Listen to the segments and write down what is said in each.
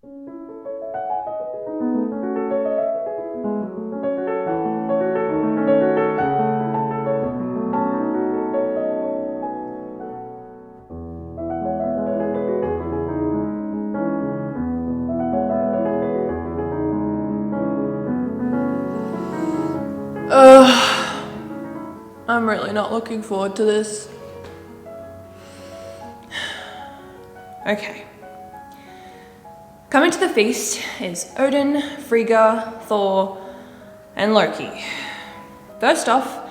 I'm really not looking forward to this. Okay. Coming to the feast is Odin, Frigga, Thor, and Loki. First off,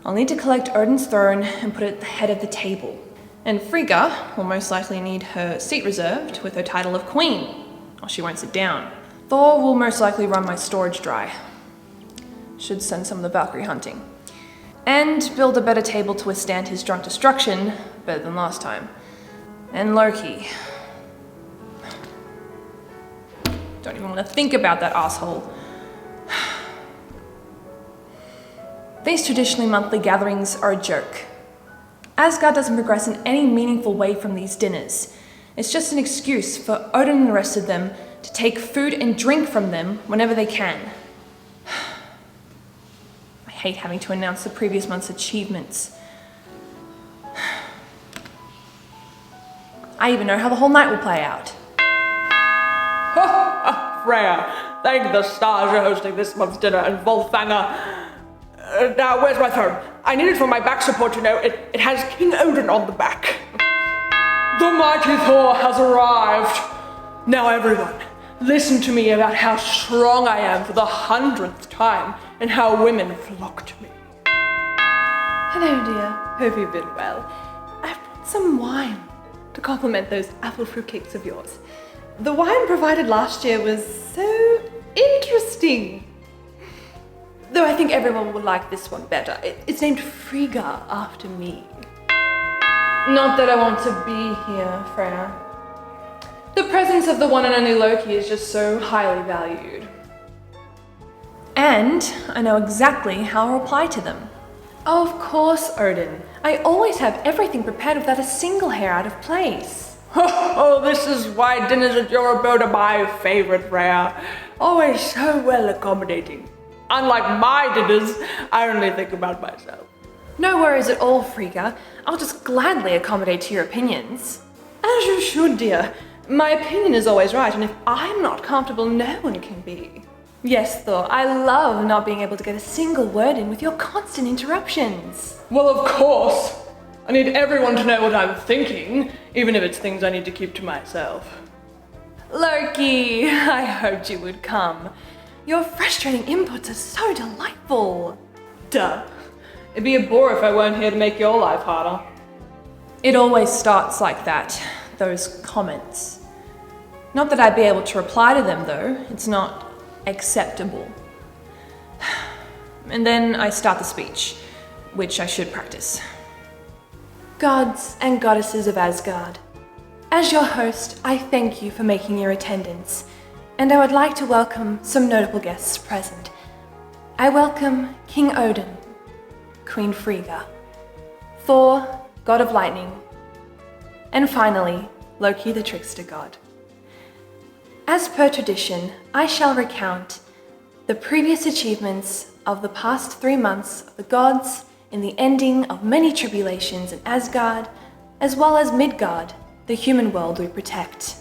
I'll need to collect Odin's throne and put it at the head of the table. And Frigga will most likely need her seat reserved with her title of queen, or she won't sit down. Thor will most likely run my storage dry. Should send some of the Valkyrie hunting. And build a better table to withstand his drunk destruction, better than last time. And Loki. Don't even want to think about that asshole. These traditionally monthly gatherings are a joke. Asgard doesn't progress in any meaningful way from these dinners. It's just an excuse for Odin and the rest of them to take food and drink from them whenever they can. I hate having to announce the previous month's achievements. I even know how the whole night will play out. Freya, thank the stars you're hosting this month's dinner and Volfanger. Now, where's my throne? I need it for my back support, you know. It has King Odin on the back. The mighty Thor has arrived. Now, everyone, listen to me about how strong I am for the 100th time and how women flock to me. Hello, dear. Hope you've been well. I've brought some wine to complement those apple fruit cakes of yours. The wine provided last year was so interesting. Though I think everyone will like this one better. It's named Frigga after me. Not that I want to be here, Freya. The presence of the one and only Loki is just so highly valued. And I know exactly how I'll reply to them. Of course, Odin. I always have everything prepared without a single hair out of place. Oh, this is why dinners at your abode are my favorite, Freya. Always so well accommodating. Unlike my dinners, I only think about myself. No worries at all, Frigga. I'll just gladly accommodate to your opinions. As you should, dear. My opinion is always right, and if I'm not comfortable, no one can be. Yes, Thor, I love not being able to get a single word in with your constant interruptions. Well, of course. I need everyone to know what I'm thinking, even if it's things I need to keep to myself. Loki, I hoped you would come. Your frustrating inputs are so delightful. Duh. It'd be a bore if I weren't here to make your life harder. It always starts like that, those comments. Not that I'd be able to reply to them, though. It's not acceptable. And then I start the speech, which I should practice. Gods and goddesses of Asgard, as your host, I thank you for making your attendance, and I would like to welcome some notable guests present. I welcome King Odin, Queen Frigga, Thor, God of Lightning, and finally, Loki the Trickster God. As per tradition, I shall recount the previous achievements of the past 3 months of the gods in the ending of many tribulations in Asgard, as well as Midgard, the human world we protect.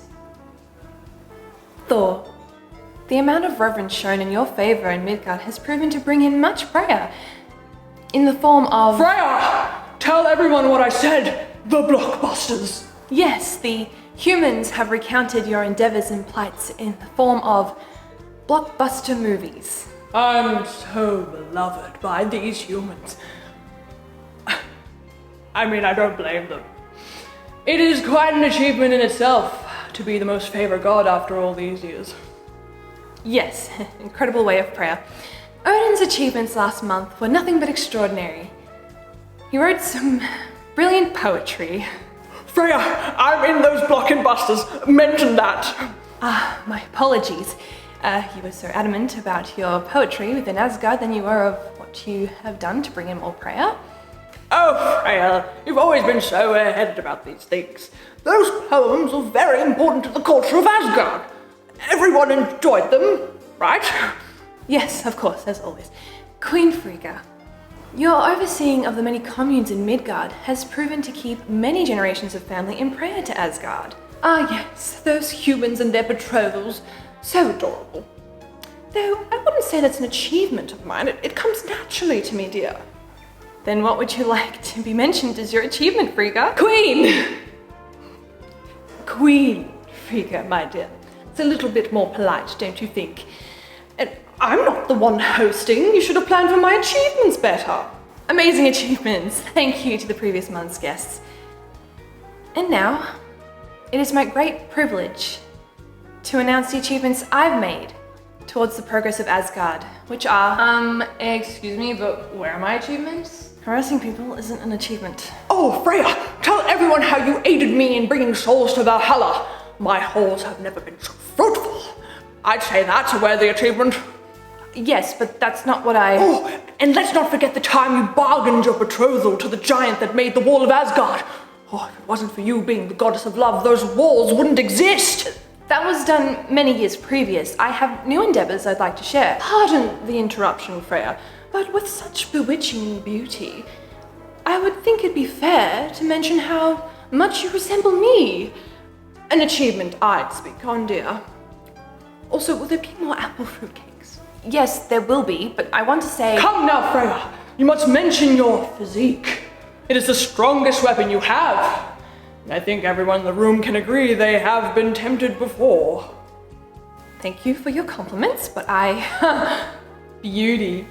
Thor, the amount of reverence shown in your favor in Midgard has proven to bring in much prayer, in the form of... Freya! Tell everyone what I said! The blockbusters! Yes, the humans have recounted your endeavors and plights in the form of blockbuster movies. I'm so beloved by these humans. I mean, I don't blame them. It is quite an achievement in itself to be the most favored god after all these years. Yes, incredible way of prayer. Odin's achievements last month were nothing but extraordinary. He wrote some brilliant poetry. Freya, I'm in those blockbusters. Mention that. My apologies. You were so adamant about your poetry within Asgard than you were of what you have done to bring in more prayer. Oh, Freya, you've always been so ahead about these things. Those poems are very important to the culture of Asgard. everyone enjoyed them, right? Yes, of course, as always. Queen Frigga, your overseeing of the many communes in Midgard has proven to keep many generations of family in prayer to Asgard. Ah yes, those humans and their betrothals. So adorable. Though I wouldn't say that's an achievement of mine. It comes naturally to me, dear. Then what would you like to be mentioned as your achievement, Frigga? Queen! Queen Frigga, my dear. It's a little bit more polite, don't you think? And I'm not the one hosting. You should have planned for my achievements better. Amazing achievements. Thank you to the previous month's guests. And now, it is my great privilege to announce the achievements I've made towards the progress of Asgard, which are... Excuse me, but where are my achievements? Harassing people isn't an achievement. Oh, Freya, tell everyone how you aided me in bringing souls to Valhalla. My halls have never been so fruitful. I'd say that's a worthy achievement. Yes, but that's not what I... Oh, and let's not forget the time you bargained your betrothal to the giant that made the wall of Asgard. Oh, if it wasn't for you being the goddess of love, those walls wouldn't exist. That was done many years previous. I have new endeavors I'd like to share. Pardon the interruption, Freya, but with such bewitching beauty, I would think it'd be fair to mention how much you resemble me. An achievement I'd speak on, dear. Also, will there be more apple fruit cakes? Yes, there will be, but I want to say... Come now, Freya. You must mention your physique. It is the strongest weapon you have. And I think everyone in the room can agree they have been tempted before. Thank you for your compliments, but I... Beauty.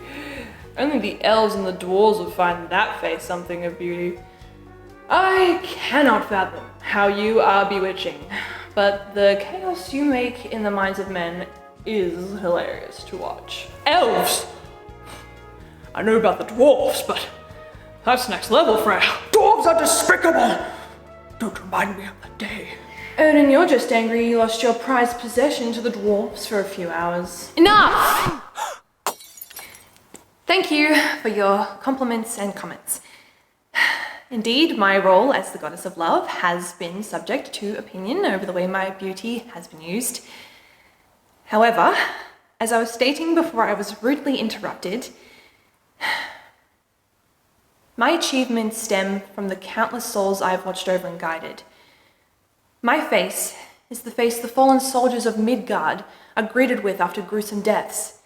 Only the elves and the dwarves would find that face something of beauty. I cannot fathom how you are bewitching, but the chaos you make in the minds of men is hilarious to watch. Elves! I know about the dwarves, but that's next level, Freya. Dwarves are despicable! Don't remind me of that day. Odin, you're just angry you lost your prized possession to the dwarves for a few hours. Enough! Thank you for your compliments and comments. Indeed, my role as the goddess of love has been subject to opinion over the way my beauty has been used. However, as I was stating before I was rudely interrupted, my achievements stem from the countless souls I have watched over and guided. My face is the face the fallen soldiers of Midgard are greeted with after gruesome deaths.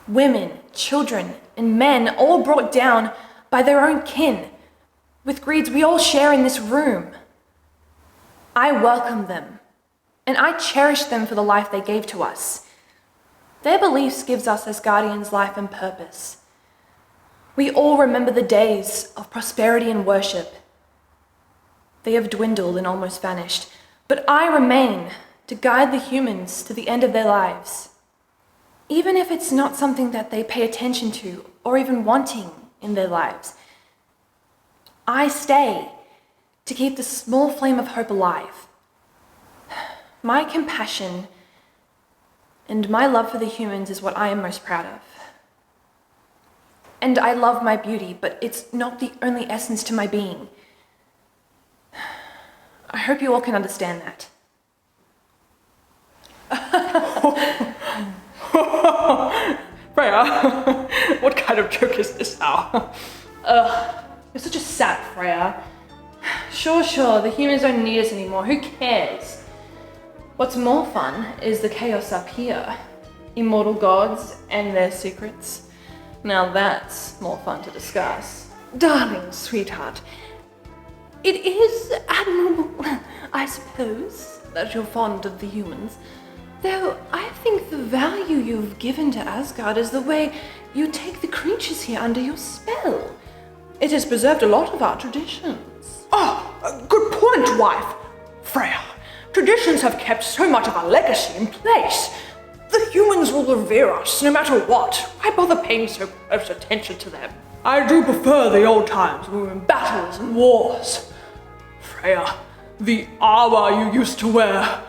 Women, children, and men all brought down by their own kin, with greeds we all share in this room. I welcome them, and I cherish them for the life they gave to us. Their beliefs gives us as guardians life and purpose. We all remember the days of prosperity and worship. They have dwindled and almost vanished, but I remain to guide the humans to the end of their lives. Even if it's not something that they pay attention to or even wanting in their lives, I stay to keep the small flame of hope alive. My compassion and my love for the humans is what I am most proud of. And I love my beauty, but it's not the only essence to my being. I hope you all can understand that. Freya, what kind of joke is this now? You're such a sap, Freya. Sure, the humans don't need us anymore, who cares? What's more fun is the chaos up here. Immortal gods and their secrets. Now that's more fun to discuss. Darling sweetheart, it is admirable, I suppose, that you're fond of the humans. Though I think the value you've given to Asgard is the way you take the creatures here under your spell. It has preserved a lot of our traditions. Oh, good point, wife. Freya, traditions have kept so much of our legacy in place. The humans will revere us no matter what. Why bother paying so close attention to them? I do prefer the old times when we were in battles and wars. Freya, the armor you used to wear.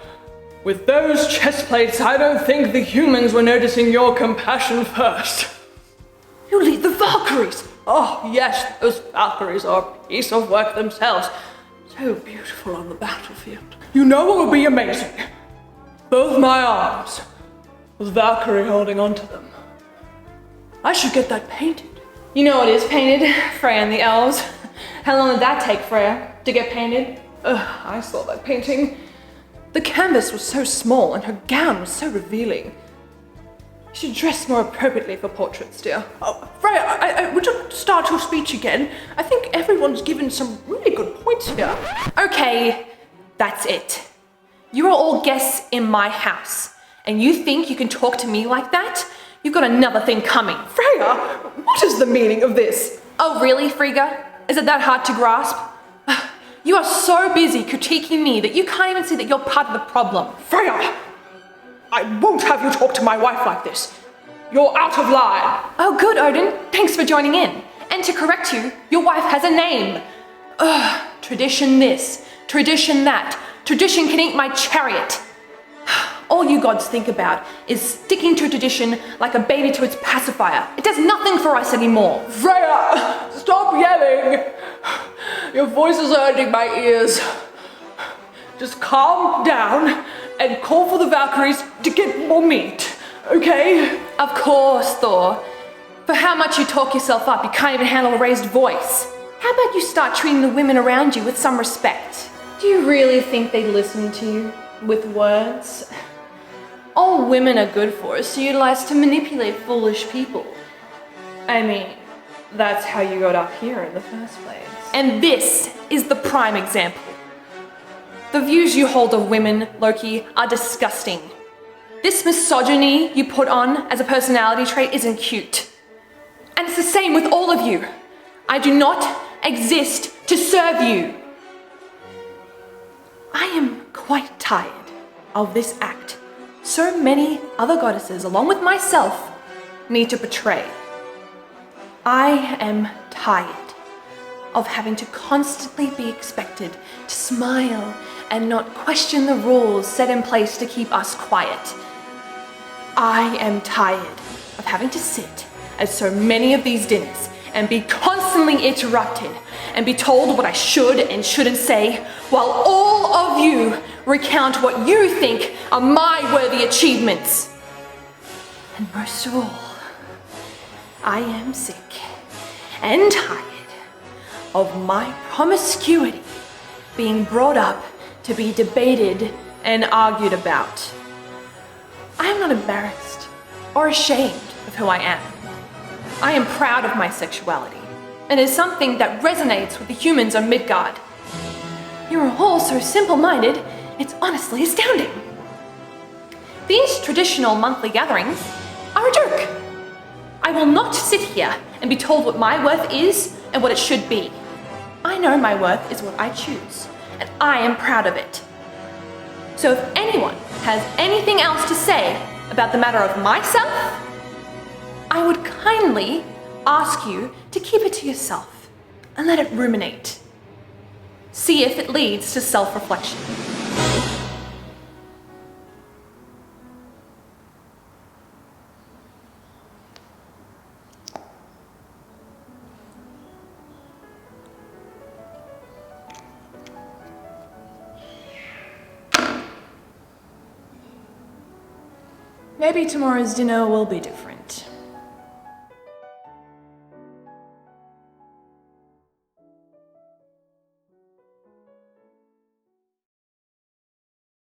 With those chest plates, I don't think the humans were noticing your compassion first. You lead the Valkyries! Oh yes, those Valkyries are a piece of work themselves. So beautiful on the battlefield. You know what would be amazing? both my arms, with Valkyrie holding onto them. I should get that painted. You know it is painted, Freya and the elves. How long did that take, Freya, to get painted? I saw that painting. The canvas was so small and her gown was so revealing. You should dress more appropriately for portraits, dear. Oh, Freya, would you like to start your speech again? I think everyone's given some really good points here. Okay, that's it. You are all guests in my house, and you think you can talk to me like that? You've got another thing coming. Freya, what is the meaning of this? Oh, really, Frigga? Is it that hard to grasp? You are so busy critiquing me that you can't even see that you're part of the problem. Freya, I won't have you talk to my wife like this. You're out of line. Oh, good, Odin. Thanks for joining in. And to correct you, your wife has a name. Ugh, tradition this, tradition that. Tradition can eat my chariot. All you gods think about is sticking to tradition like a baby to its pacifier. It does nothing for us anymore. Freya, stop yelling. Your voice is hurting my ears. Just calm down and call for the Valkyries to get more meat, okay? Of course, Thor. For how much you talk yourself up, you can't even handle a raised voice. How about you start treating the women around you with some respect? Do you really think they listen to you with words? All women are good for is utilized to manipulate foolish people. I mean, that's how you got up here in the first place. And this is the prime example. The views you hold of women, Loki, are disgusting. This misogyny you put on as a personality trait isn't cute. And it's the same with all of you. I do not exist to serve you. I am quite tired of this act so many other goddesses, along with myself, need to portray. I am tired of having to constantly be expected to smile and not question the rules set in place to keep us quiet. I am tired of having to sit at so many of these dinners and be constantly interrupted and be told what I should and shouldn't say, while all of you recount what you think are my worthy achievements. And most of all, I am sick and tired of my promiscuity being brought up to be debated and argued about. I am not embarrassed or ashamed of who I am. I am proud of my sexuality, and it is something that resonates with the humans of Midgard. You are all so simple-minded, it's honestly astounding. These traditional monthly gatherings are a joke. I will not sit here and be told what my worth is and what it should be. I know my worth is what I choose, and I am proud of it. So if anyone has anything else to say about the matter of myself, I would kindly ask you to keep it to yourself and let it ruminate. See if it leads to self-reflection. Maybe tomorrow's dinner will be different.